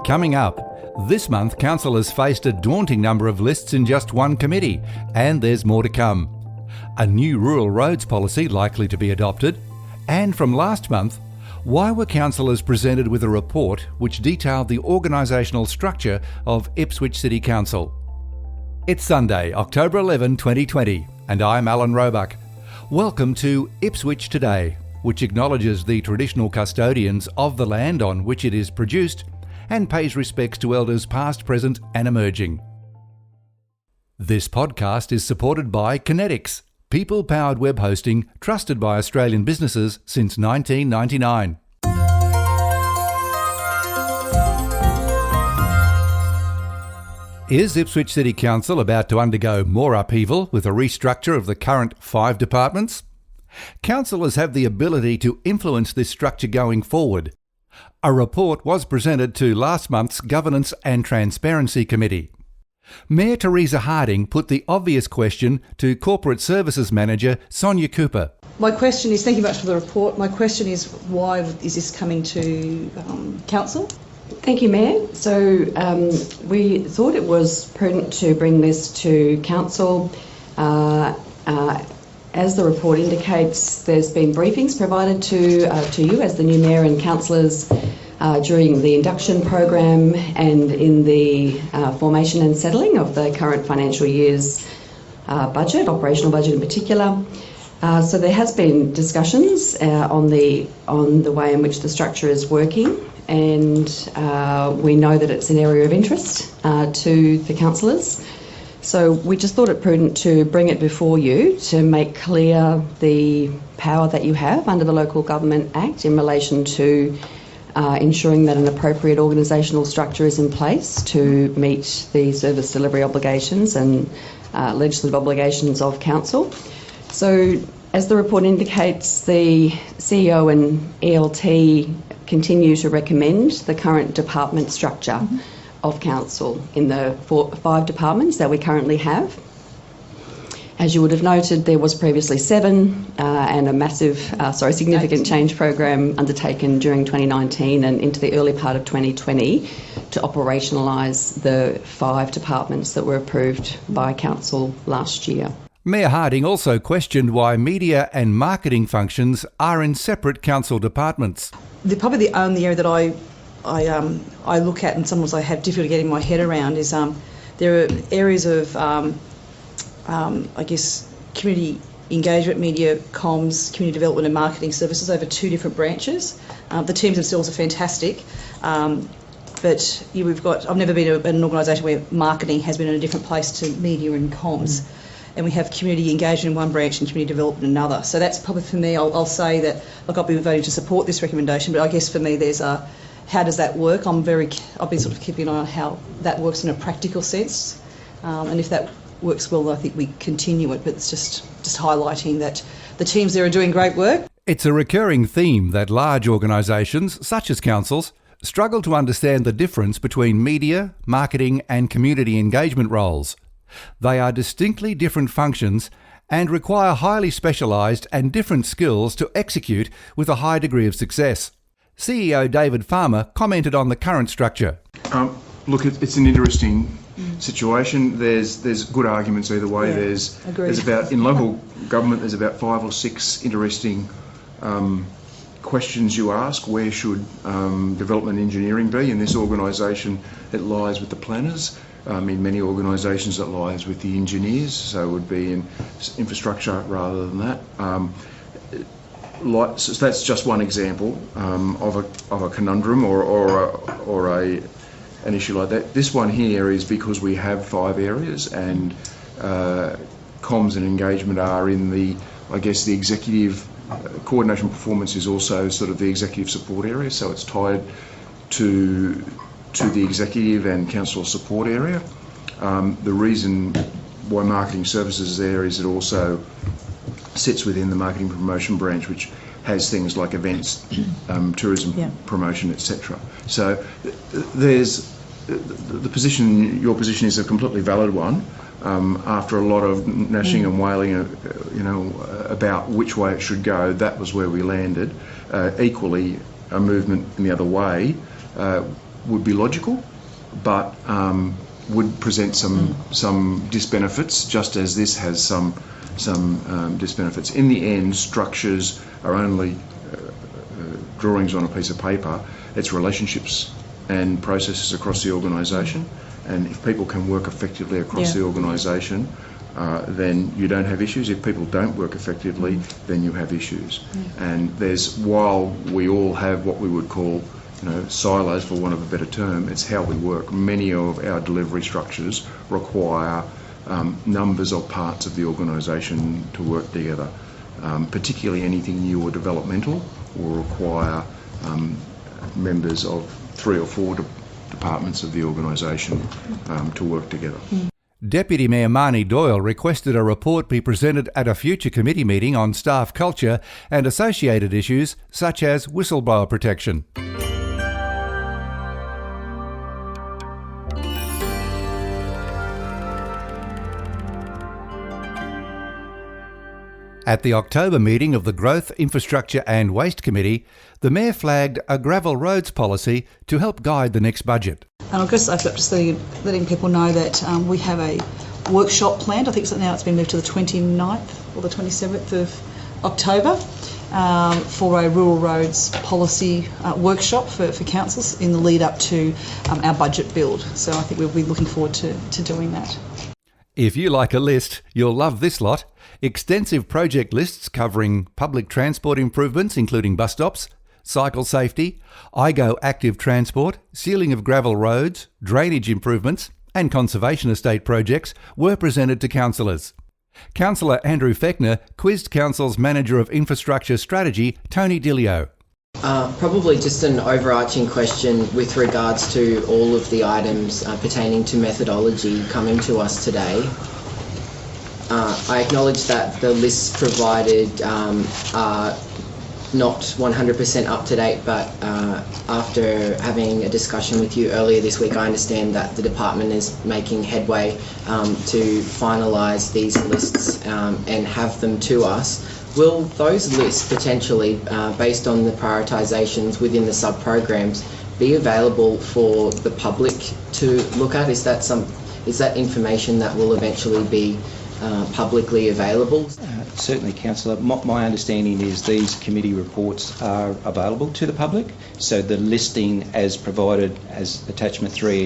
Coming up, this month councillors faced a daunting number of lists in just one committee, and there's more to come. A new rural roads policy likely to be adopted, and from last month, why were councillors presented with a report which detailed the organisational structure of Ipswich City Council? It's Sunday, October 11, 2020, and I'm Alan Roebuck. Welcome to Ipswich Today, which acknowledges the traditional custodians of the land on which it is produced and pays respects to elders past, present and emerging. This podcast is supported by Kinetics, people-powered web hosting trusted by Australian businesses since 1999. Is Ipswich City Council about to undergo more upheaval with a restructure of the current 5 departments? Councillors have the ability to influence this structure going forward. A report was presented to last month's Governance and Transparency Committee. Mayor Teresa Harding put the obvious question to Corporate Services Manager Sonia Cooper. My question is, thank you much for the report. My question is, why is this coming to Council? Thank you, Mayor. So we thought it was prudent to bring this to Council. As the report indicates, there's been briefings provided to you as the new Mayor and Councillors during the induction program and in the formation and settling of the current financial year's budget, operational budget in particular. So there has been discussions on the way in which the structure is working, and we know that it's an area of interest to the councillors. So we just thought it prudent to bring it before you to make clear the power that you have under the Local Government Act in relation to ensuring that an appropriate organisational structure is in place to meet the service delivery obligations and legislative obligations of Council. So as the report indicates, the CEO and ELT continue to recommend the current department structure of Council in the 5 departments that we currently have. As you would have noted, there was previously 7 and a significant change program undertaken during 2019 and into the early part of 2020 to operationalise the 5 departments that were approved by Council last year. Mayor Harding also questioned why media and marketing functions are in separate council departments. Probably the only area that I look at and sometimes I have difficulty getting my head around is there are areas of community engagement, media, comms, community development and marketing services over 2 different branches. The teams themselves are fantastic, but I've never been in an organisation where marketing has been in a different place to media and comms. And we have community engagement in one branch and community development in another. So that's probably for me, I'll say that, look, I'll be voting to support this recommendation, but I guess for me there's how does that work? I've been sort of keeping an eye on how that works in a practical sense. And if that works well, I think we continue it, but it's just highlighting that the teams there are doing great work. It's a recurring theme that large organisations, such as councils, struggle to understand the difference between media, marketing and community engagement roles. They are distinctly different functions and require highly specialised and different skills to execute with a high degree of success. CEO David Farmer commented on the current structure. Look, it's an interesting situation. There's good arguments either way. Yeah, there's about, in local government, there's about 5 or 6 interesting questions you ask. Where should development engineering be? In this organisation, it lies with the planners. In many organisations, it lies with the engineers, so it would be in infrastructure rather than that. So that's just one example of a conundrum or an issue like that. This one here is because we have 5 areas, and comms and engagement are in the executive coordination performance is also sort of the executive support area, so it's tied to the executive and council support area. The reason why marketing services is there is it also sits within the marketing promotion branch, which has things like events, tourism promotion, etc. So there's the position. Your position is a completely valid one. After a lot of gnashing and wailing, about which way it should go, that was where we landed. Equally, a movement in the other way would be logical, but would present some disbenefits, just as this has some disbenefits. In the end, structures are only drawings on a piece of paper. It's relationships and processes across the organisation, and if people can work effectively across the organisation, then you don't have issues. If people don't work effectively, then you have issues. And while we all have what we would call, silos, for want of a better term, it's how we work. Many of our delivery structures require numbers of parts of the organisation to work together. Particularly anything new or developmental will require members of 3 or 4 departments of the organisation to work together. Deputy Mayor Marnie Doyle requested a report be presented at a future committee meeting on staff culture and associated issues such as whistleblower protection. At the October meeting of the Growth, Infrastructure and Waste Committee, the Mayor flagged a gravel roads policy to help guide the next budget. And I guess I've got just letting people know that we have a workshop planned. I think now it's been moved to the 29th or the 27th of October for a rural roads policy workshop for councils in the lead up to our budget build. So I think we'll be looking forward to doing that. If you like a list, you'll love this lot. Extensive project lists covering public transport improvements, including bus stops, cycle safety, IGO active transport, sealing of gravel roads, drainage improvements and conservation estate projects were presented to councillors. Councillor Andrew Fechner quizzed Council's Manager of Infrastructure Strategy, Tony Dillio. Probably just an overarching question with regards to all of the items pertaining to methodology coming to us today. I acknowledge that the lists provided are not 100% up to date, but after having a discussion with you earlier this week, I understand that the department is making headway to finalise these lists and have them to us. Will those lists potentially, based on the prioritisations within the sub-programs, be available for the public to look at? Is that information that will eventually be publicly available? Certainly, Councillor. My understanding is these committee reports are available to the public. So the listing as provided as attachment 3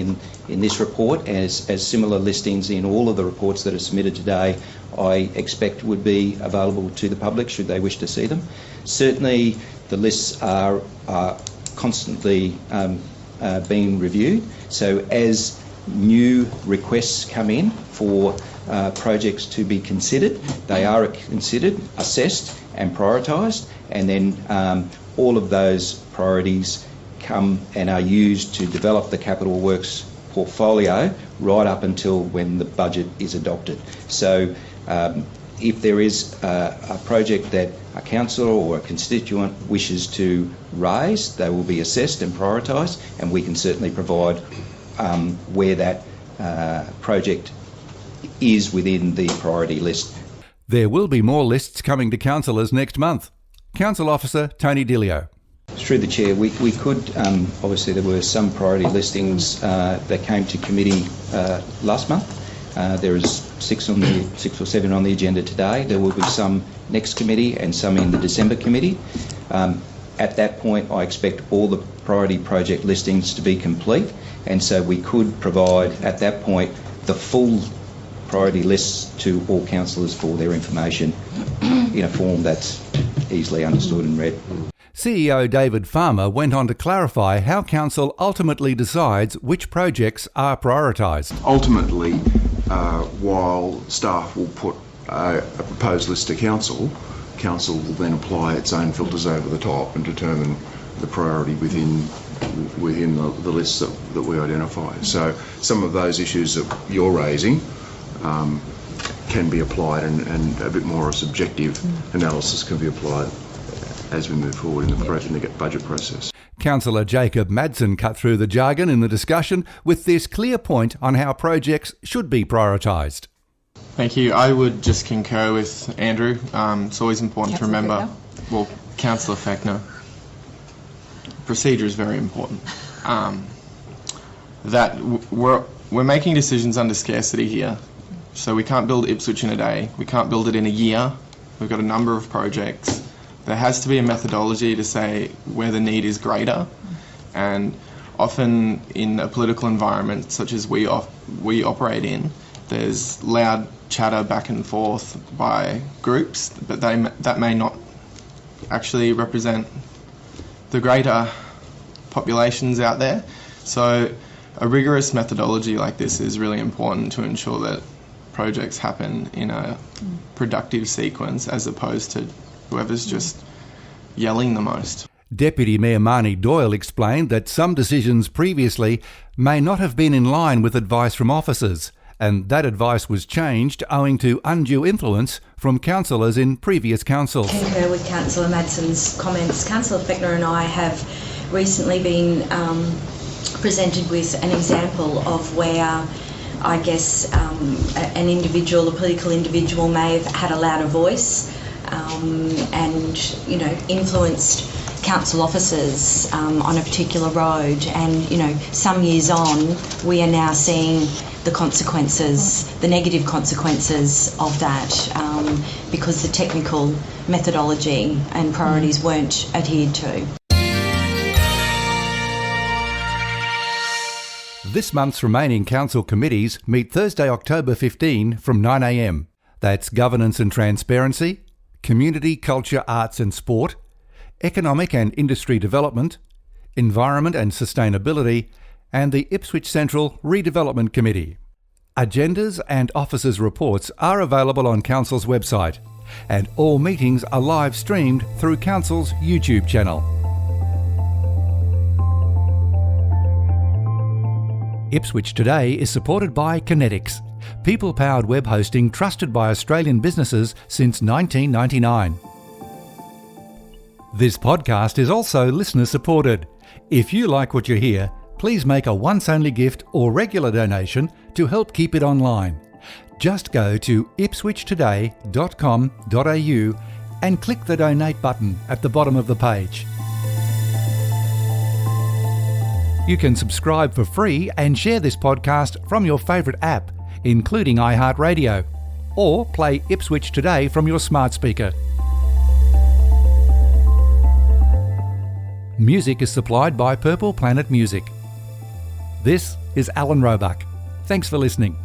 in this report, as similar listings in all of the reports that are submitted today, I expect would be available to the public should they wish to see them. Certainly, the lists are constantly being reviewed. So as new requests come in for projects to be considered, they are considered, assessed and prioritised, and then all of those priorities come and are used to develop the capital works portfolio right up until when the budget is adopted. So if there is a project that a councillor or a constituent wishes to raise, they will be assessed and prioritised, and we can certainly provide where that project is within the priority list. There will be more lists coming to councillors next month. Council Officer Tony Dillio. Through the Chair, we could, obviously there were some priority listings that came to committee last month. There is 6 or 7 on the agenda today. There will be some next committee and some in the December committee. At that point, I expect all the priority project listings to be complete, and so we could provide at that point the full priority lists to all councillors for their information in a form that's easily understood and read. CEO David Farmer went on to clarify how Council ultimately decides which projects are prioritised. Ultimately, while staff will put a proposed list to Council will then apply its own filters over the top and determine the priority within the lists that we identify. So some of those issues that you're raising can be applied, and a bit more a subjective analysis can be applied as we move forward in the budget process. Councillor Jacob Madsen cut through the jargon in the discussion with this clear point on how projects should be prioritised. Thank you. I would just concur with Andrew. It's always important to remember, Councillor Fechner, procedure is very important. that we're making decisions under scarcity here. So we can't build Ipswich in a day. We can't build it in a year. We've got a number of projects. There has to be a methodology to say where the need is greater. And often in a political environment such as we operate in, there's loud chatter back and forth by groups, but that may not actually represent the greater populations out there. So a rigorous methodology like this is really important to ensure that projects happen in a productive sequence as opposed to whoever's just yelling the most. Deputy Mayor Marnie Doyle explained that some decisions previously may not have been in line with advice from officers, and that advice was changed owing to undue influence from councillors in previous councils. Concur with Councillor Madson's comments. Councillor Fechner and I have recently been presented with an example of where I guess an individual, a political individual, may have had a louder voice and, you know, influenced council officers on a particular road, and, you know, some years on we are now seeing the consequences, the negative consequences of that, because the technical methodology and priorities weren't adhered to. This month's remaining council committees meet Thursday, October 15 from 9 a.m. That's Governance and Transparency, Community, Culture, Arts and Sport, Economic and Industry Development, Environment and Sustainability, and the Ipswich Central Redevelopment Committee. Agendas and officers' reports are available on Council's website, and all meetings are live streamed through Council's YouTube channel. Ipswich Today is supported by Kinetics, people-powered web hosting trusted by Australian businesses since 1999. This podcast is also listener-supported. If you like what you hear, please make a once-only gift or regular donation to help keep it online. Just go to ipswichtoday.com.au and click the donate button at the bottom of the page. You can subscribe for free and share this podcast from your favourite app, including iHeartRadio, or play Ipswich Today from your smart speaker. Music is supplied by Purple Planet Music. This is Alan Roebuck. Thanks for listening.